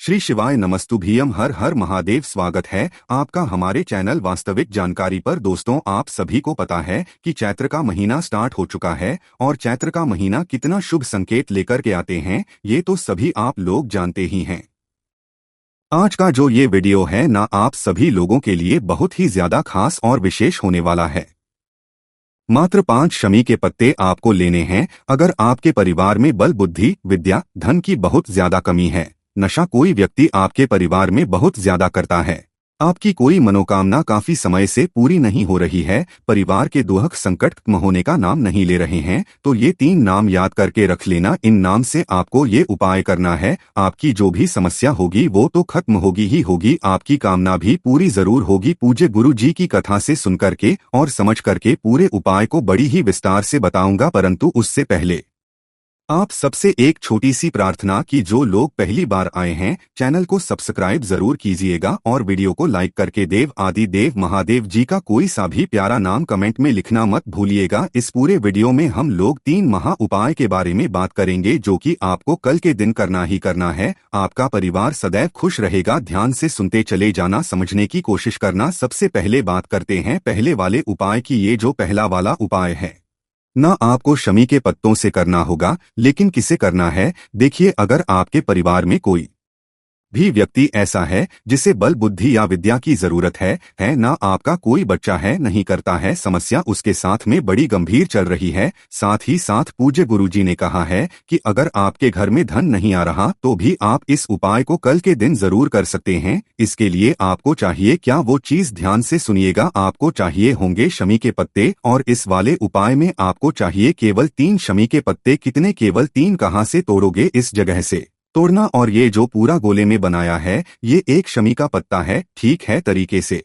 श्री शिवाय नमस्तुभ्यम। हर हर महादेव। स्वागत है आपका हमारे चैनल वास्तविक जानकारी पर। दोस्तों, आप सभी को पता है कि चैत्र का महीना स्टार्ट हो चुका है और चैत्र का महीना कितना शुभ संकेत लेकर के आते हैं ये तो सभी आप लोग जानते ही हैं। आज का जो ये वीडियो है ना, आप सभी लोगों के लिए बहुत ही ज्यादा खास और विशेष होने वाला है। मात्र 5 शमी के पत्ते आपको लेने हैं अगर आपके परिवार में बल, बुद्धि, विद्या, धन की बहुत ज्यादा कमी है। नशा कोई व्यक्ति आपके परिवार में बहुत ज्यादा करता है। आपकी कोई मनोकामना काफी समय से पूरी नहीं हो रही है। परिवार के दुख संकट खत्म होने का नाम नहीं ले रहे हैं। तो ये 3 नाम याद करके रख लेना। इन नाम से आपको ये उपाय करना है। आपकी जो भी समस्या होगी वो तो खत्म होगी ही होगी, आपकी कामना भी पूरी जरूर होगी। पूज्य गुरु जी की कथा से सुन करके और समझ करके पूरे उपाय को बड़ी ही विस्तार से बताऊंगा, परंतु उससे पहले आप सबसे एक छोटी सी प्रार्थना कि जो लोग पहली बार आए हैं चैनल को सब्सक्राइब जरूर कीजिएगा और वीडियो को लाइक करके देव आदि देव महादेव जी का कोई सा भी प्यारा नाम कमेंट में लिखना मत भूलिएगा। इस पूरे वीडियो में हम लोग 3 महा उपाय के बारे में बात करेंगे जो कि आपको कल के दिन करना ही करना है। आपका परिवार सदैव खुश रहेगा। ध्यान से सुनते चले जाना, समझने की कोशिश करना। सबसे पहले बात करते हैं पहले वाले उपाय की। ये जो पहला वाला उपाय है ना, आपको शमी के पत्तों से करना होगा। लेकिन किसे करना है? देखिए, अगर आपके परिवार में कोई भी व्यक्ति ऐसा है जिसे बल, बुद्धि या विद्या की जरूरत है ना, आपका कोई बच्चा है नहीं करता है, समस्या उसके साथ में बड़ी गंभीर चल रही है। साथ ही साथ पूज्य गुरुजी ने कहा है कि अगर आपके घर में धन नहीं आ रहा तो भी आप इस उपाय को कल के दिन जरूर कर सकते हैं। इसके लिए आपको चाहिए क्या, वो चीज ध्यान से सुनिएगा। आपको चाहिए होंगे शमी के पत्ते और इस वाले उपाय में आपको चाहिए केवल 3 शमी के पत्ते। कितने? केवल 3। कहाँ से तोड़ोगे? इस जगह से तोड़ना। और ये जो पूरा गोले में बनाया है ये 1 शमी का पत्ता है। ठीक है, तरीके से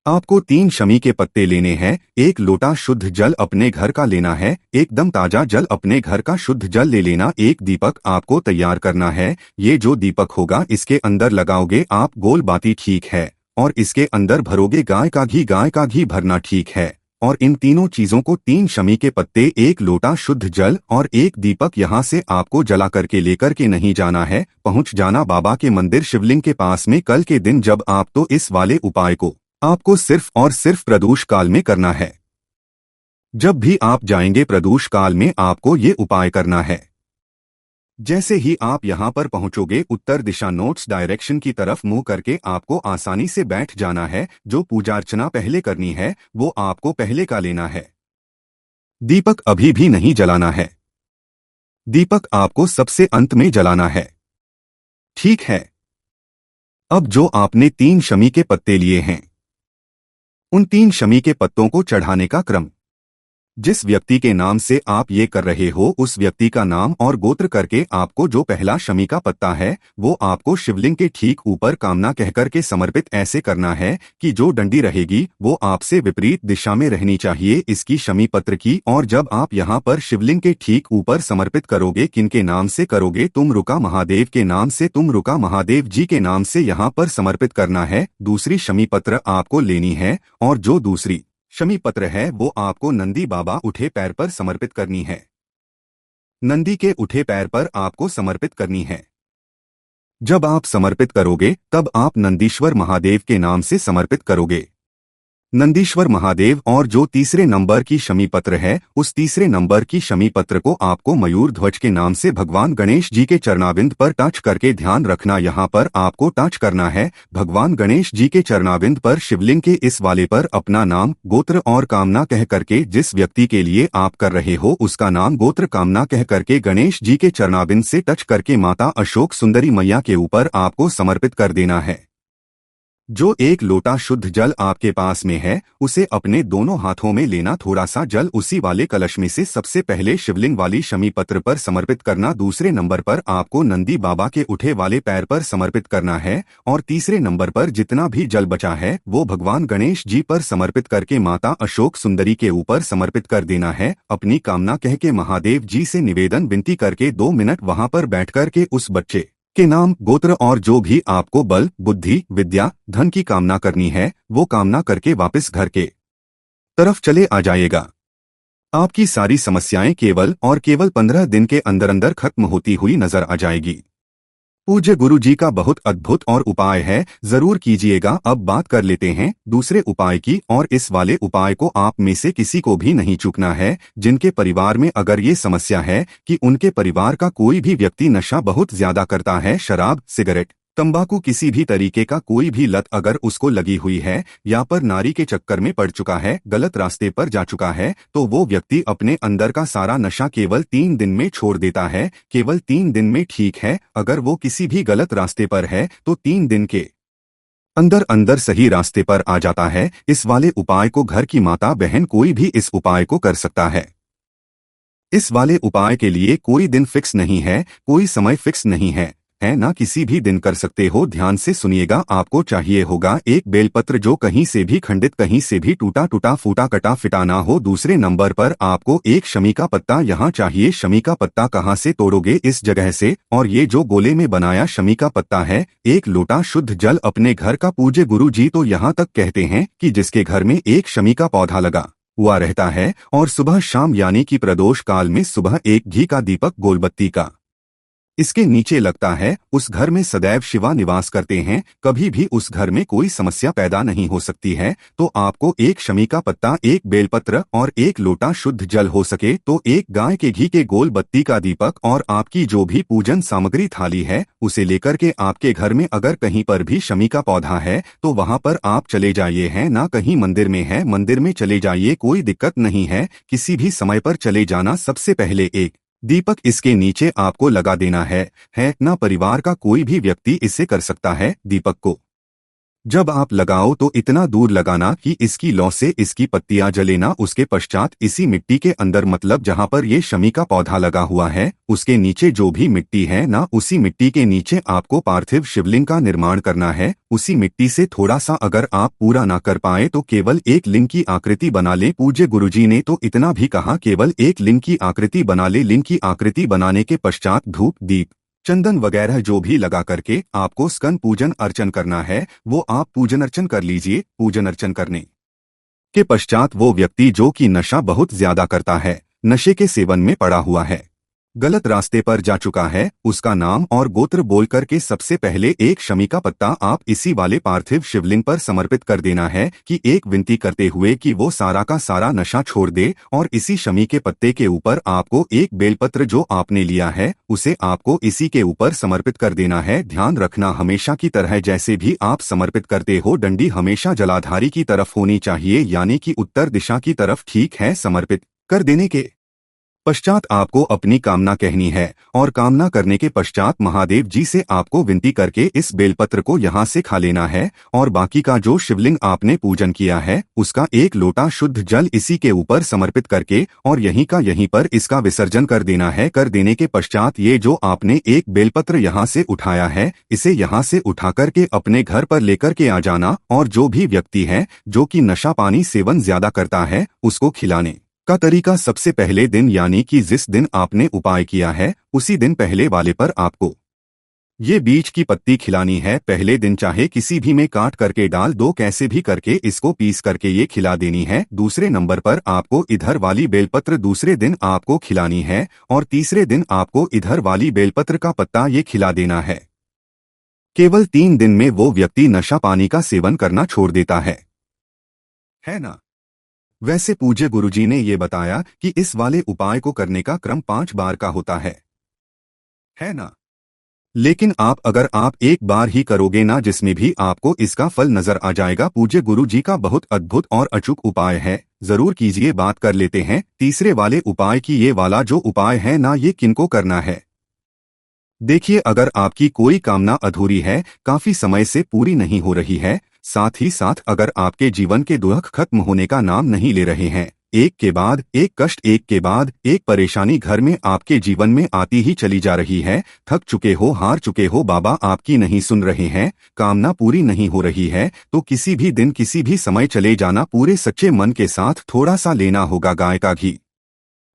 आपको 3 शमी के पत्ते लेने हैं। 1 लोटा शुद्ध जल अपने घर का लेना है, एकदम ताजा जल अपने घर का शुद्ध जल ले लेना। 1 दीपक आपको तैयार करना है। ये जो दीपक होगा इसके अंदर लगाओगे आप गोल बाती, ठीक है, और इसके अंदर भरोगे गाय का घी। गाय का घी भरना, ठीक है। और इन तीनों चीजों को 3 शमी के पत्ते, 1 लोटा शुद्ध जल और 1 दीपक यहाँ से आपको जला करके लेकर के नहीं जाना है, पहुंच जाना बाबा के मंदिर शिवलिंग के पास में कल के दिन जब आप। तो इस वाले उपाय को आपको सिर्फ और सिर्फ प्रदोष काल में करना है। जब भी आप जाएंगे प्रदोष काल में आपको ये उपाय करना है। जैसे ही आप यहाँ पर पहुंचोगे उत्तर दिशा नोट्स डायरेक्शन की तरफ मुंह करके आपको आसानी से बैठ जाना है। जो पूजा अर्चना पहले करनी है वो आपको पहले का लेना है। दीपक अभी भी नहीं जलाना है, दीपक आपको सबसे अंत में जलाना है। ठीक है। अब जो आपने 3 शमी के पत्ते लिए हैं उन 3 शमी के पत्तों को चढ़ाने का क्रम, जिस व्यक्ति के नाम से आप ये कर रहे हो उस व्यक्ति का नाम और गोत्र करके आपको जो पहला शमी का पत्ता है वो आपको शिवलिंग के ठीक ऊपर कामना कहकर के समर्पित ऐसे करना है कि जो डंडी रहेगी वो आपसे विपरीत दिशा में रहनी चाहिए इसकी शमी पत्र की। और जब आप यहाँ पर शिवलिंग के ठीक ऊपर समर्पित करोगे, किनके नाम से करोगे? तुम रुका महादेव के नाम से, तुम रुका महादेव जी के नाम से यहाँ पर समर्पित करना है। दूसरी शमी पत्र आपको लेनी है और जो दूसरी शमी पत्र है वो आपको नंदी बाबा उठे पैर पर समर्पित करनी है। नंदी के उठे पैर पर आपको समर्पित करनी है। जब आप समर्पित करोगे तब आप नंदीश्वर महादेव के नाम से समर्पित करोगे। नंदीश्वर महादेव। और जो तीसरे नंबर की शमी पत्र है उस तीसरे नंबर की शमी पत्र को आपको मयूर ध्वज के नाम से भगवान गणेश जी के चरणाविंद पर टच करके, ध्यान रखना यहाँ पर आपको टच करना है भगवान गणेश जी के चरणाविंद पर, शिवलिंग के इस वाले पर अपना नाम, गोत्र और कामना कह करके, जिस व्यक्ति के लिए आप कर रहे हो उसका नाम, गोत्र, कामना कह करके गणेश जी के चरणाविंद से टच करके माता अशोक सुंदरी मैया के ऊपर आपको समर्पित कर देना है। जो 1 लोटा शुद्ध जल आपके पास में है उसे अपने दोनों हाथों में लेना। थोड़ा सा जल उसी वाले कलश में से सबसे पहले शिवलिंग वाली शमी पत्र पर समर्पित करना। दूसरे नंबर पर आपको नंदी बाबा के उठे वाले पैर पर समर्पित करना है और तीसरे नंबर पर जितना भी जल बचा है वो भगवान गणेश जी पर समर्पित करके माता अशोक सुंदरी के ऊपर समर्पित कर देना है। अपनी कामना कह के महादेव जी से निवेदन विनती करके 2 मिनट वहां पर बैठ कर के उस बच्चे के नाम, गोत्र और जो भी आपको बल, बुद्धि, विद्या, धन की कामना करनी है वो कामना करके वापस घर के तरफ चले आ जाइएगा। आपकी सारी समस्याएं केवल और केवल 15 दिन के अंदर अंदर खत्म होती हुई नजर आ जाएगी। पूज्य गुरु जी का बहुत अद्भुत और उपाय है, जरूर कीजिएगा। अब बात कर लेते हैं दूसरे उपाय की, और इस वाले उपाय को आप में से किसी को भी नहीं चूकना है। जिनके परिवार में अगर ये समस्या है कि उनके परिवार का कोई भी व्यक्ति नशा बहुत ज्यादा करता है, शराब, सिगरेट, तंबाकू, किसी भी तरीके का कोई भी लत अगर उसको लगी हुई है, या पर नारी के चक्कर में पड़ चुका है, गलत रास्ते पर जा चुका है, तो वो व्यक्ति अपने अंदर का सारा नशा केवल 3 दिन में छोड़ देता है। केवल 3 दिन में, ठीक है। अगर वो किसी भी गलत रास्ते पर है तो 3 दिन के अंदर अंदर सही रास्ते पर आ जाता है। इस वाले उपाय को घर की माता बहन कोई भी इस उपाय को कर सकता है। इस वाले उपाय के लिए कोई दिन फिक्स नहीं है, कोई समय फिक्स नहीं है ना, किसी भी दिन कर सकते हो। ध्यान से सुनिएगा, आपको चाहिए होगा एक बेलपत्र जो कहीं से भी खंडित, कहीं से भी टूटा टूटा, फूटा कटा फिटा ना हो। दूसरे नंबर पर आपको एक शमी का पत्ता यहाँ चाहिए। शमी का पत्ता कहाँ से तोड़ोगे? इस जगह से। और ये जो गोले में बनाया शमी का पत्ता है, 1 लोटा शुद्ध जल अपने घर का। पूज्य गुरु जी तो यहाँ तक कहते हैं कि जिसके घर में एक शमी का पौधा लगा हुआ रहता है और सुबह शाम यानी कि प्रदोष काल में सुबह एक घी का दीपक गोलबत्ती का इसके नीचे लगता है, उस घर में सदैव शिवा निवास करते हैं। कभी भी उस घर में कोई समस्या पैदा नहीं हो सकती है। तो आपको एक शमी का पत्ता, एक बेलपत्र और 1 लोटा शुद्ध जल, हो सके तो एक गाय के घी के गोल बत्ती का दीपक, और आपकी जो भी पूजन सामग्री थाली है उसे लेकर के आपके घर में अगर कहीं पर भी शमी का पौधा है तो वहां पर आप चले जाइए। है ना, कहीं मंदिर में है, मंदिर में चले जाइए, कोई दिक्कत नहीं है। किसी भी समय पर चले जाना। सबसे पहले एक दीपक इसके नीचे आपको लगा देना है ना। परिवार का कोई भी व्यक्ति इससे कर सकता है। दीपक को जब आप लगाओ तो इतना दूर लगाना कि इसकी लौ से इसकी पत्तियां जले ना। उसके पश्चात इसी मिट्टी के अंदर, मतलब जहां पर ये शमी का पौधा लगा हुआ है उसके नीचे जो भी मिट्टी है ना, उसी मिट्टी के नीचे आपको पार्थिव शिवलिंग का निर्माण करना है। उसी मिट्टी से थोड़ा सा, अगर आप पूरा ना कर पाए तो केवल एक लिंग की आकृति बना ले। पूज्य गुरुजी ने तो इतना भी कहा, केवल एक लिंग की आकृति बना ले। लिंग की आकृति बनाने के पश्चात धूप, दीप, चंदन वगैरह जो भी लगा करके आपको स्कंद पूजन अर्चन करना है, वो आप पूजन अर्चन कर लीजिए। पूजन अर्चन करने के पश्चात वो व्यक्ति जो कि नशा बहुत ज्यादा करता है, नशे के सेवन में पड़ा हुआ है, गलत रास्ते पर जा चुका है, उसका नाम और गोत्र बोल करके सबसे पहले एक शमी का पत्ता आप इसी वाले पार्थिव शिवलिंग पर समर्पित कर देना है, कि एक विनती करते हुए कि वो सारा का सारा नशा छोड़ दे। और इसी शमी के पत्ते के ऊपर आपको एक बेलपत्र जो आपने लिया है उसे आपको इसी के ऊपर समर्पित कर देना है। ध्यान रखना, हमेशा की तरह जैसे भी आप समर्पित करते हो, डंडी हमेशा जलाधारी की तरफ होनी चाहिए, यानी कि उत्तर दिशा की तरफ, ठीक है। समर्पित कर देने के पश्चात आपको अपनी कामना कहनी है, और कामना करने के पश्चात महादेव जी से आपको विनती करके इस बेलपत्र को यहाँ से खा लेना है। और बाकी का जो शिवलिंग आपने पूजन किया है उसका 1 लोटा शुद्ध जल इसी के ऊपर समर्पित करके और यहीं का यहीं पर इसका विसर्जन कर देना है। कर देने के पश्चात ये जो आपने एक बेलपत्र यहाँ से उठाया है, इसे यहाँ से उठा करके अपने घर पर लेकर के आ जाना। और जो भी व्यक्ति है जो कि नशा पानी सेवन ज्यादा करता है उसको खिलाने का तरीका, सबसे पहले दिन यानी कि जिस दिन आपने उपाय किया है उसी दिन पहले वाले पर आपको ये बीज की पत्ती खिलानी है। पहले दिन चाहे किसी भी में काट करके डाल दो, कैसे भी करके इसको पीस करके ये खिला देनी है। दूसरे नंबर पर आपको इधर वाली बेलपत्र दूसरे दिन आपको खिलानी है, और तीसरे दिन आपको इधर वाली बेलपत्र का पत्ता ये खिला देना है। केवल 3 दिन में वो व्यक्ति नशा पानी का सेवन करना छोड़ देता है ना। वैसे पूज्य गुरुजी ने ये बताया कि इस वाले उपाय को करने का क्रम 5 बार का होता है ना। लेकिन अगर आप एक बार ही करोगे ना, जिसमें भी आपको इसका फल नजर आ जाएगा। पूज्य गुरु जी का बहुत अद्भुत और अचूक उपाय है, जरूर कीजिए। बात कर लेते हैं तीसरे वाले उपाय की। ये वाला जो उपाय है ना, ये किनको करना है? देखिए, अगर आपकी कोई कामना अधूरी है, काफी समय से पूरी नहीं हो रही है, साथ ही साथ अगर आपके जीवन के दुख खत्म होने का नाम नहीं ले रहे हैं, एक के बाद एक कष्ट, एक के बाद एक परेशानी घर में आपके जीवन में आती ही चली जा रही है, थक चुके हो, हार चुके हो, बाबा आपकी नहीं सुन रहे हैं, कामना पूरी नहीं हो रही है, तो किसी भी दिन किसी भी समय चले जाना। पूरे सच्चे मन के साथ थोड़ा सा लेना होगा गाय का घी।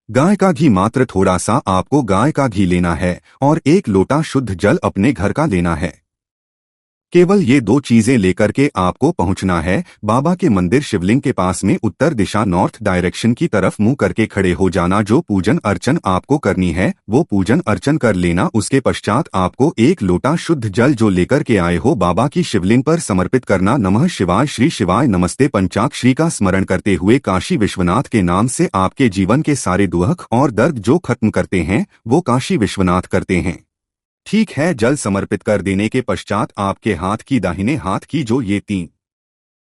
गाय का घी, मात्र थोड़ा सा आपको गाय का घी लेना है, और 1 लोटा शुद्ध जल अपने घर का लेना है। केवल ये दो चीजें लेकर के आपको पहुंचना है। बाबा के मंदिर शिवलिंग के पास में उत्तर दिशा नॉर्थ डायरेक्शन की तरफ मुंह करके खड़े हो जाना। जो पूजन अर्चन आपको करनी है वो पूजन अर्चन कर लेना। उसके पश्चात आपको एक लोटा शुद्ध जल जो लेकर के आए हो बाबा की शिवलिंग पर समर्पित करना। नमः शिवाय, श्री शिवाय नमस्ते पंचाक्षरी का स्मरण करते हुए काशी विश्वनाथ के नाम से आपके जीवन के सारे दुख और दर्द जो खत्म करते हैं वो काशी विश्वनाथ करते हैं। ठीक है, जल समर्पित कर देने के पश्चात आपके हाथ की दाहिने हाथ की जो ये 3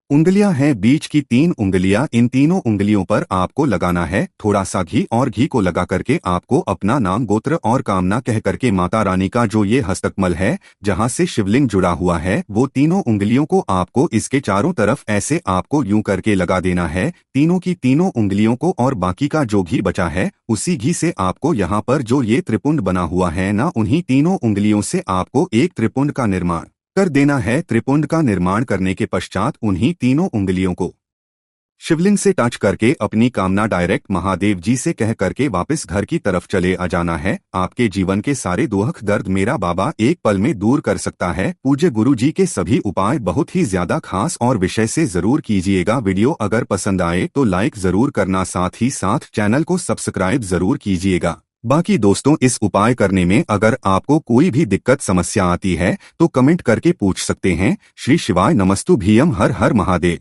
उंगलियां हैं, बीच की 3 उंगलियां, इन तीनों उंगलियों पर आपको लगाना है थोड़ा सा घी, और घी को लगा करके आपको अपना नाम, गोत्र और कामना कह करके माता रानी का जो ये हस्तकमल है जहां से शिवलिंग जुड़ा हुआ है वो तीनों उंगलियों को आपको इसके चारों तरफ ऐसे आपको यूं करके लगा देना है, तीनों की तीनों उंगलियों को। और बाकी का जो घी बचा है उसी घी से आपको यहाँ पर जो ये त्रिपुंड बना हुआ है ना, उन्हीं तीनों उंगलियों से आपको एक त्रिपुंड का निर्माण कर देना है। त्रिपुंड का निर्माण करने के पश्चात उन्हीं तीनों उंगलियों को शिवलिंग से टच करके अपनी कामना डायरेक्ट महादेव जी से कह करके वापस घर की तरफ चले आ जाना है। आपके जीवन के सारे दुख दर्द मेरा बाबा एक पल में दूर कर सकता है। पूज्य गुरु जी के सभी उपाय बहुत ही ज्यादा खास और विषय से जरूर कीजिएगा। वीडियो अगर पसंद आए तो लाइक जरूर करना, साथ ही साथ चैनल को सब्सक्राइब जरूर कीजिएगा। बाकी दोस्तों, इस उपाय करने में अगर आपको कोई भी दिक्कत समस्या आती है तो कमेंट करके पूछ सकते हैं। श्री शिवाय नमस्तु भीयम, हर हर महादेव।